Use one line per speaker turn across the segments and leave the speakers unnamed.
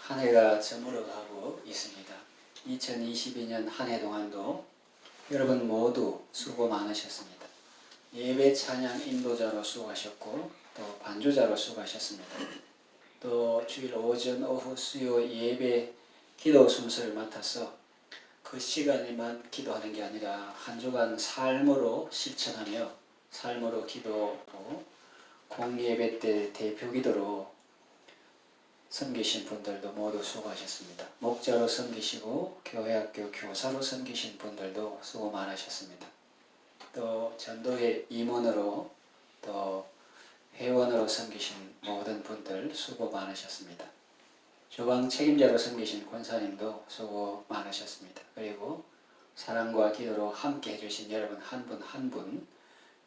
한 해가 저물어가고 있습니다. 2022년 한 해 동안도 여러분 모두 수고 많으셨습니다. 예배 찬양 인도자로 수고하셨고 또 반주자로 수고하셨습니다. 또 주일 오전 오후 수요 예배 기도 순서를 맡아서 그 시간에만 기도하는 게 아니라 한 주간 삶으로 실천하며 삶으로 기도하고 공예배 때 대표 기도로 섬기신 분들도 모두 수고하셨습니다. 목자로 섬기시고 교회학교 교사로 섬기신 분들도 수고 많으셨습니다. 또 전도회 임원으로 또 회원으로 섬기신 모든 분들 수고 많으셨습니다. 주방 책임자로 섬기신 권사님도 수고 많으셨습니다. 그리고 사랑과 기도로 함께 해주신 여러분 한 분 한 분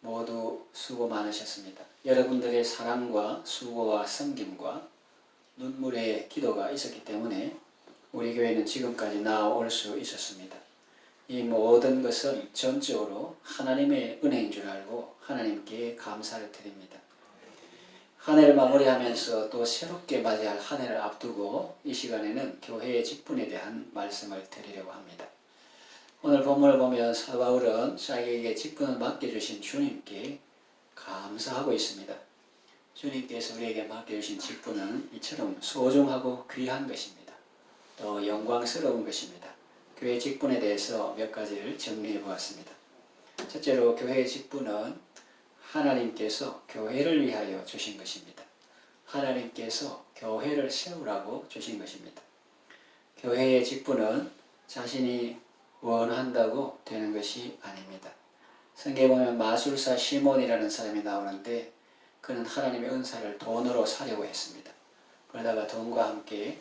모두 수고 많으셨습니다. 여러분들의 사랑과 수고와 섬김과 눈물의 기도가 있었기 때문에 우리 교회는 지금까지 나아올 수 있었습니다. 이 모든 것은 전적으로 하나님의 은혜인 줄 알고 하나님께 감사를 드립니다. 한 해를 마무리하면서 또 새롭게 맞이할 한 해를 앞두고 이 시간에는 교회의 직분에 대한 말씀을 드리려고 합니다. 오늘 본문을 보면 사도 바울은 자기에게 직분을 맡겨주신 주님께 감사하고 있습니다. 주님께서 우리에게 맡겨주신 직분은 이처럼 소중하고 귀한 것입니다. 또 영광스러운 것입니다. 교회 직분에 대해서 몇 가지를 정리해 보았습니다. 첫째로 교회의 직분은 하나님께서 교회를 위하여 주신 것입니다. 하나님께서 교회를 세우라고 주신 것입니다. 교회의 직분은 자신이 원한다고 되는 것이 아닙니다. 성경에 보면 마술사 시몬이라는 사람이 나오는데 그는 하나님의 은사를 돈으로 사려고 했습니다. 그러다가 돈과 함께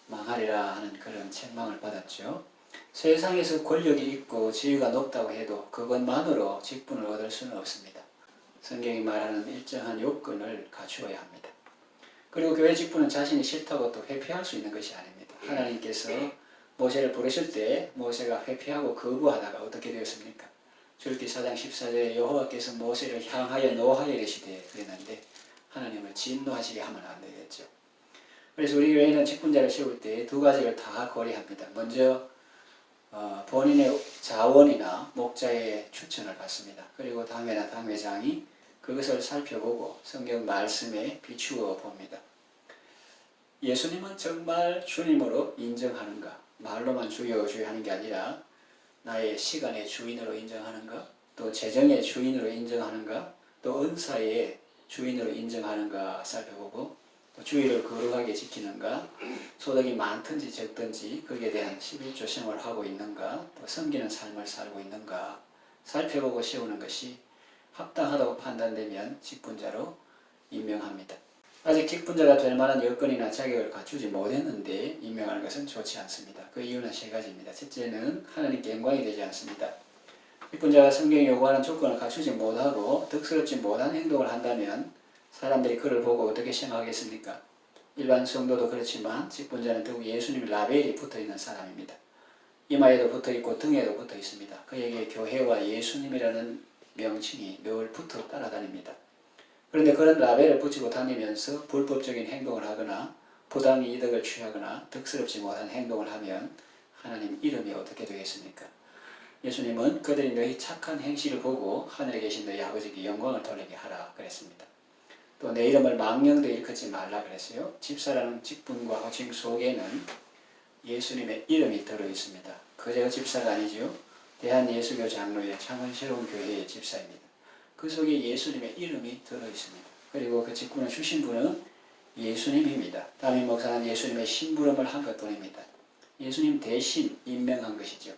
망하리라 하는 그런 책망을 받았죠. 세상에서 권력이 있고 지위가 높다고 해도 그것만으로 직분을 얻을 수는 없습니다. 성경이 말하는 일정한 요건을 갖추어야 합니다. 그리고 교회 직분은 자신이 싫다고 또 회피할 수 있는 것이 아닙니다. 하나님께서 모세를 부르실 때 모세가 회피하고 거부하다가 어떻게 되었습니까? 출애굽기 4장 14절에 여호와께서 모세를 향하여 노하여 이르시되 그랬는데 하나님을 진노하시게 하면 안 되겠죠. 그래서 우리 교회는 직분자를 세울 때 두 가지를 다 고려합니다. 먼저 본인의 자원이나 목자의 추천을 받습니다. 그리고 당회나 당회장이 그것을 살펴보고 성경 말씀에 비추어 봅니다. 예수님은 정말 주님으로 인정하는가? 말로만 주여 주여 하는 게 아니라 나의 시간의 주인으로 인정하는가? 또 재정의 주인으로 인정하는가? 또 은사의 주인으로 인정하는가 살펴보고 또 주의를 거룩하게 지키는가? 소득이 많든지 적든지 거기에 대한 11조 생활을 하고 있는가? 또 섬기는 삶을 살고 있는가? 살펴보고 세우는 것이 합당하다고 판단되면 직분자로 임명합니다. 아직 직분자가 될 만한 여건이나 자격을 갖추지 못했는데 임명하는 것은 좋지 않습니다. 그 이유는 세 가지입니다. 첫째는 하나님께 영광이 되지 않습니다. 직분자가 성경이 요구하는 조건을 갖추지 못하고 덕스럽지 못한 행동을 한다면 사람들이 그를 보고 어떻게 생각하겠습니까? 일반 성도도 그렇지만 직분자는 더욱 예수님의 라벨이 붙어있는 사람입니다. 이마에도 붙어있고 등에도 붙어 있습니다. 그에게 교회와 예수님이라는 명칭이 늘 붙어 따라다닙니다. 그런데 그런 라벨을 붙이고 다니면서 불법적인 행동을 하거나 부당 이득을 취하거나 덕스럽지 못한 행동을 하면 하나님 이름이 어떻게 되겠습니까? 예수님은 그들이 너희 착한 행실을 보고 하늘에 계신 너희 아버지께 영광을 돌리게 하라 그랬습니다. 또 내 이름을 망령되이 일컫지 말라 그랬어요. 집사라는 직분과 호칭 속에는 예수님의 이름이 들어있습니다. 그저 집사가 아니죠. 대한예수교 장로의 창원새로운 교회의 집사입니다. 그 속에 예수님의 이름이 들어있습니다. 그리고 그 직분을 주신 분은 예수님입니다. 담임 목사는 예수님의 심부름을 한 것뿐입니다. 예수님 대신 임명한 것이죠.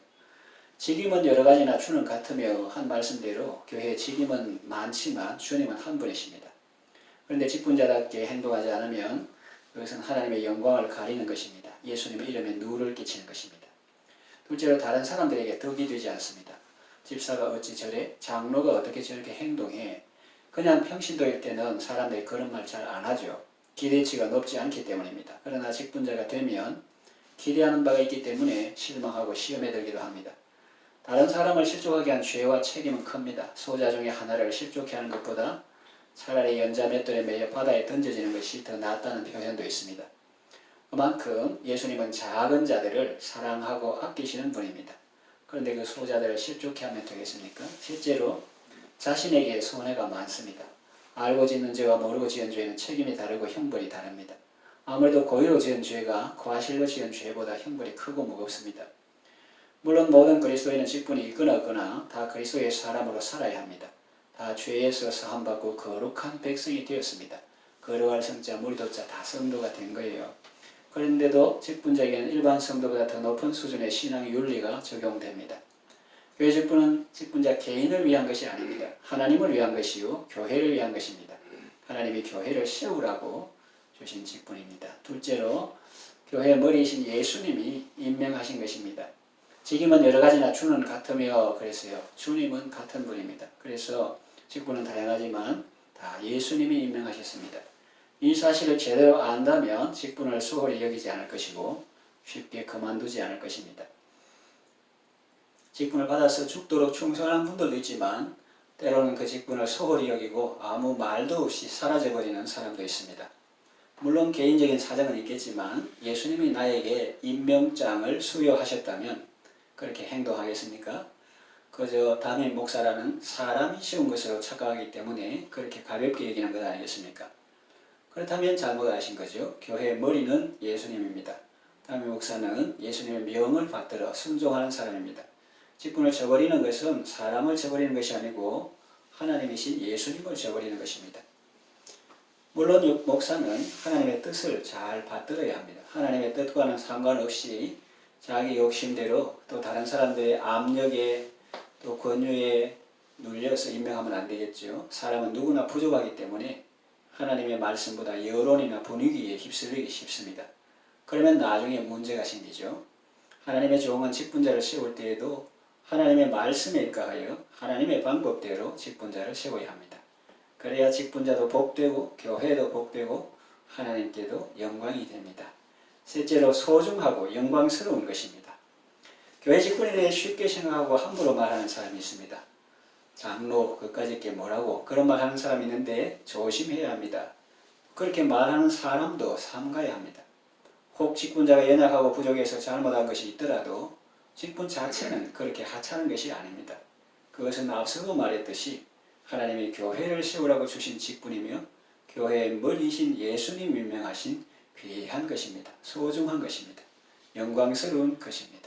직임은 여러 가지나 주는 같으며 한 말씀대로 교회의 직임은 많지만 주님은 한 분이십니다. 그런데 직분자답게 행동하지 않으면 그것은 하나님의 영광을 가리는 것입니다. 예수님의 이름에 누를 끼치는 것입니다. 둘째로 다른 사람들에게 덕이 되지 않습니다. 집사가 어찌 저래? 장로가 어떻게 저렇게 행동해? 그냥 평신도일 때는 사람들이 그런 말 잘 안 하죠. 기대치가 높지 않기 때문입니다. 그러나 직분자가 되면 기대하는 바가 있기 때문에 실망하고 시험에 들기도 합니다. 다른 사람을 실족하게 한 죄와 책임은 큽니다. 소자 중에 하나를 실족해 하는 것보다 차라리 연자 맷돌에 매여 바다에 던져지는 것이 더 낫다는 표현도 있습니다. 그만큼 예수님은 작은 자들을 사랑하고 아끼시는 분입니다. 그런데 그 소자들을 실족해 하면 되겠습니까? 실제로 자신에게 손해가 많습니다. 알고 짓는 죄와 모르고 지은 죄는 책임이 다르고 형벌이 다릅니다. 아무래도 고의로 지은 죄가 과실로 지은 죄보다 형벌이 크고 무겁습니다. 물론 모든 그리스도인은 직분이 있거나 없거나 다 그리스도의 사람으로 살아야 합니다. 다 죄에서 사함받고 거룩한 백성이 되었습니다. 거룩할 성자, 무리도자 다 성도가 된 거예요. 그런데도 직분자에게는 일반 성도보다 더 높은 수준의 신앙 윤리가 적용됩니다. 교회 직분은 직분자 개인을 위한 것이 아닙니다. 하나님을 위한 것이요 교회를 위한 것입니다. 하나님이 교회를 세우라고 주신 직분입니다. 둘째로 교회의 머리이신 예수님이 임명하신 것입니다. 직임은 여러 가지나 주는 같으며 그랬어요. 주님은 같은 분입니다. 그래서 직분은 다양하지만 다 예수님이 임명하셨습니다. 이 사실을 제대로 안다면 직분을 소홀히 여기지 않을 것이고 쉽게 그만두지 않을 것입니다. 직분을 받아서 죽도록 충성하는 분들도 있지만 때로는 그 직분을 소홀히 여기고 아무 말도 없이 사라져버리는 사람도 있습니다. 물론 개인적인 사정은 있겠지만 예수님이 나에게 임명장을 수여하셨다면 그렇게 행동하겠습니까? 그저 담임 목사라는 사람이 쉬운 것으로 착각하기 때문에 그렇게 가볍게 여기는 것 아니겠습니까? 그렇다면 잘못하신 거죠. 교회의 머리는 예수님입니다. 담임 목사는 예수님의 명을 받들어 순종하는 사람입니다. 직분을 저버리는 것은 사람을 저버리는 것이 아니고 하나님이신 예수님을 저버리는 것입니다. 물론 목사는 하나님의 뜻을 잘 받들어야 합니다. 하나님의 뜻과는 상관없이 자기 욕심대로 또 다른 사람들의 압력에 또 권유에 눌려서 임명하면 안 되겠죠. 사람은 누구나 부족하기 때문에 하나님의 말씀보다 여론이나 분위기에 휩쓸리기 쉽습니다. 그러면 나중에 문제가 생기죠. 하나님의 종은 직분자를 세울 때에도 하나님의 말씀에 입각하여 하나님의 방법대로 직분자를 세워야 합니다. 그래야 직분자도 복되고 교회도 복되고 하나님께도 영광이 됩니다. 셋째로 소중하고 영광스러운 것입니다. 교회 직분에 대해 쉽게 생각하고 함부로 말하는 사람이 있습니다. 장로 그까짓 게 뭐라고 그런 말 하는 사람이 있는데 조심해야 합니다. 그렇게 말하는 사람도 삼가야 합니다. 혹 직분자가 연약하고 부족해서 잘못한 것이 있더라도 직분 자체는 그렇게 하찮은 것이 아닙니다. 그것은 앞서도 말했듯이 하나님이 교회를 세우라고 주신 직분이며 교회의 머리이신 예수님 임명하신 귀한 것입니다. 소중한 것입니다. 영광스러운 것입니다.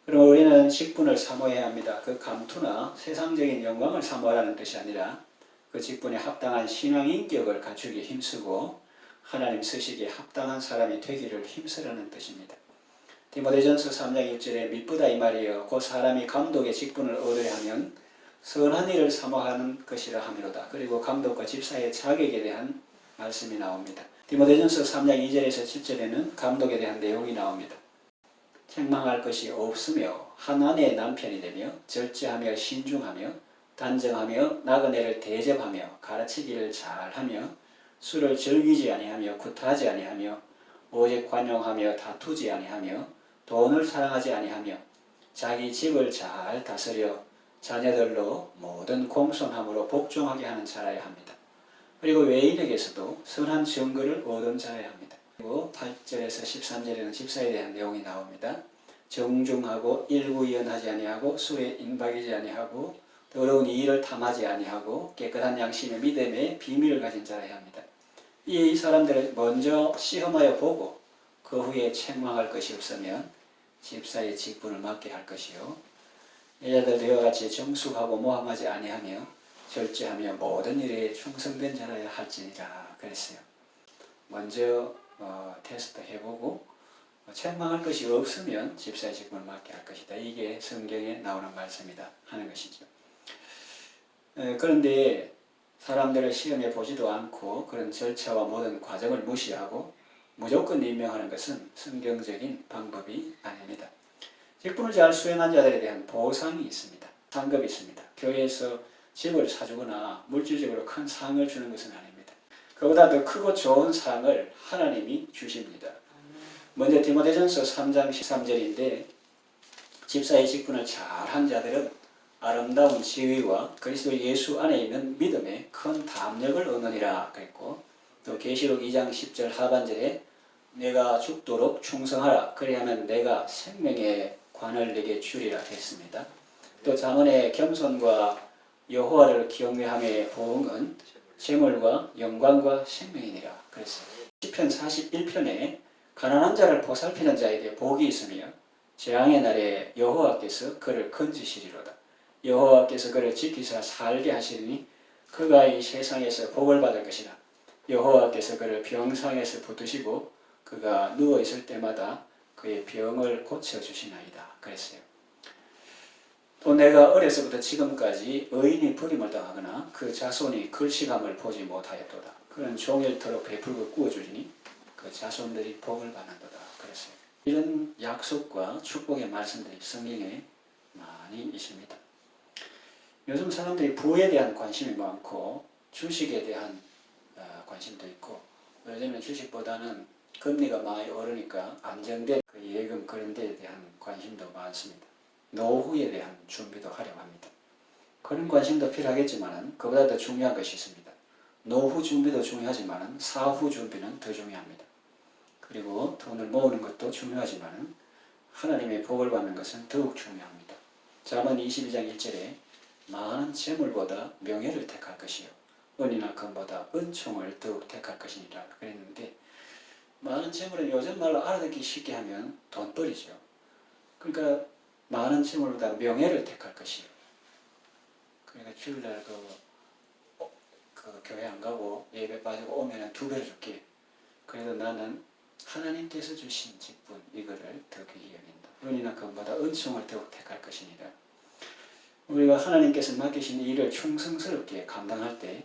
그럼 우리는 직분을 사모해야 합니다. 그 감투나 세상적인 영광을 사모하라는 뜻이 아니라 그 직분에 합당한 신앙 인격을 갖추기에 힘쓰고 하나님 쓰시기에 합당한 사람이 되기를 힘쓰라는 뜻입니다. 디모데전서 3장 1절에 미쁘다 이 말이여 곧 사람이 감독의 직분을 얻어야 하면 선한 일을 사모하는 것이라 하미로다. 그리고 감독과 집사의 자격에 대한 말씀이 나옵니다. 디모데전서 3장 2절에서 7절에는 감독에 대한 내용이 나옵니다. 책망할 것이 없으며 한 아내의 남편이 되며 절제하며 신중하며 단정하며 나그네를 대접하며 가르치기를 잘하며 술을 즐기지 아니하며 구타하지 아니하며 오직 관용하며 다투지 아니하며 돈을 사랑하지 아니하며 자기 집을 잘 다스려 자녀들로 모든 공손함으로 복종하게 하는 자라야 합니다. 그리고 외인에게서도 선한 증거를 얻은 자라야 합니다. 그리고 8절에서 13절에는 집사에 대한 내용이 나옵니다. 정중하고 일구이연하지 아니하고 술에 인박이지 아니하고 더러운 이의를 탐하지 아니하고 깨끗한 양심의 믿음의 비밀을 가진 자라야 합니다. 이 사람들을 먼저 시험하여 보고 그 후에 책망할 것이 없으면 집사의 직분을 맡게 할 것이요 여자들 되어 같이 정숙하고 모함하지 아니하며 절제하며 모든 일에 충성된 자라야 할지니라 그랬어요. 먼저 테스트 해보고 책망할 것이 없으면 집사의 직분을 맡게 할 것이다. 이게 성경에 나오는 말씀이다 하는 것이죠. 그런데 사람들을 시험해 보지도 않고 그런 절차와 모든 과정을 무시하고 무조건 임명하는 것은 성경적인 방법이 아닙니다. 직분을 잘 수행한 자들에 대한 보상이 있습니다. 상급이 있습니다. 교회에서 집을 사주거나 물질적으로 큰 상을 주는 것은 아닙니다. 그보다 더 크고 좋은 상을 하나님이 주십니다. 먼저 디모데전서 3장 13절인데 집사의 직분을 잘한 자들은 아름다운 지위와 그리스도 예수 안에 있는 믿음에 큰 담력을 얻느니라 그랬고 또 계시록 2장 10절 하반절에 내가 죽도록 충성하라. 그리하면 내가 생명의 관을 내게 주리라 했습니다. 또 잠언의 겸손과 여호와를 경외함의 보응은 재물과 영광과 생명이니라. 그랬어요. 시편 41편에 가난한 자를 보살피는 자에게 복이 있으며 재앙의 날에 여호와께서 그를 건지시리로다. 여호와께서 그를 지키사 살게 하시리니 그가 이 세상에서 복을 받을 것이라. 여호와께서 그를 병상에서 붙드시고 그가 누워 있을 때마다 그의 병을 고쳐주시나이다. 그랬어요. 또 내가 어려서부터 지금까지 의인이 버림을 당하거나 그 자손이 글씨감을 보지 못하였도다. 그는 종일토록 베풀고 구워주리니 그 자손들이 복을 받는도다. 그랬어요. 이런 약속과 축복의 말씀들이 성경에 많이 있습니다. 요즘 사람들이 부에 대한 관심이 많고 주식에 대한 관심도 있고, 요즘은 주식보다는 금리가 많이 오르니까 안정된 그 예금 그런 데에 대한 관심도 많습니다. 노후에 대한 준비도 하려고 합니다. 그런 관심도 필요하겠지만 그보다 더 중요한 것이 있습니다. 노후 준비도 중요하지만 사후 준비는 더 중요합니다. 그리고 돈을 모으는 것도 중요하지만 하나님의 복을 받는 것은 더욱 중요합니다. 잠언 22장 1절에 많은 재물보다 명예를 택할 것이요 은이나 금보다 은총을 더욱 택할 것이니라 그랬는데, 많은 재물은 요즘 말로 알아듣기 쉽게 하면 돈벌이죠. 그러니까 많은 재물보다 명예를 택할 것이요. 그러니까 주일날 그 교회 안 가고 예배 빠지고 오면 2배를 줄게. 그래도 나는 하나님께서 주신 직분 이거를 더 귀히 여긴다. 은이나 금보다 은총을 더욱 택할 것이니라. 우리가 하나님께서 맡기신 일을 충성스럽게 감당할 때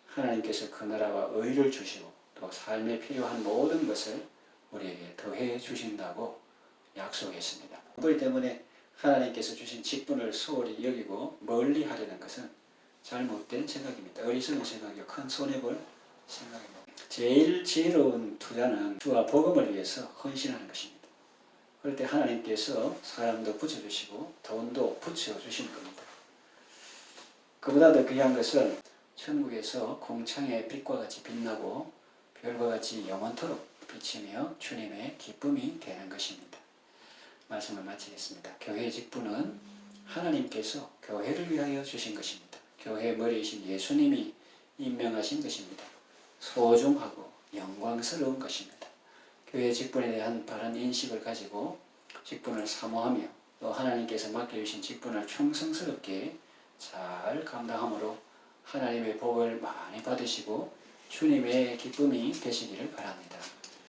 하나님께서 그 나라와 의를 주시고 또 삶에 필요한 모든 것을 우리에게 더해 주신다고 약속했습니다. 그렇기 때문에 하나님께서 주신 직분을 소홀히 여기고 멀리 하려는 것은 잘못된 생각입니다. 어리석은 생각이요 큰 손해볼 생각입니다. 제일 지혜로운 투자는 주와 복음을 위해서 헌신하는 것입니다. 그럴 때 하나님께서 사람도 붙여주시고 돈도 붙여주시는 겁니다. 그보다 더 귀한 것은 천국에서 공창의 빛과 같이 빛나고 별과 같이 영원토록 비치며 주님의 기쁨이 되는 것입니다. 말씀을 마치겠습니다. 교회의 직분은 하나님께서 교회를 위하여 주신 것입니다. 교회의 머리이신 예수님이 임명하신 것입니다. 소중하고 영광스러운 것입니다. 교회의 직분에 대한 바른 인식을 가지고 직분을 사모하며 또 하나님께서 맡겨주신 직분을 충성스럽게 잘 감당함으로 하나님의 복을 많이 받으시고 주님의 기쁨이 되시기를 바랍니다.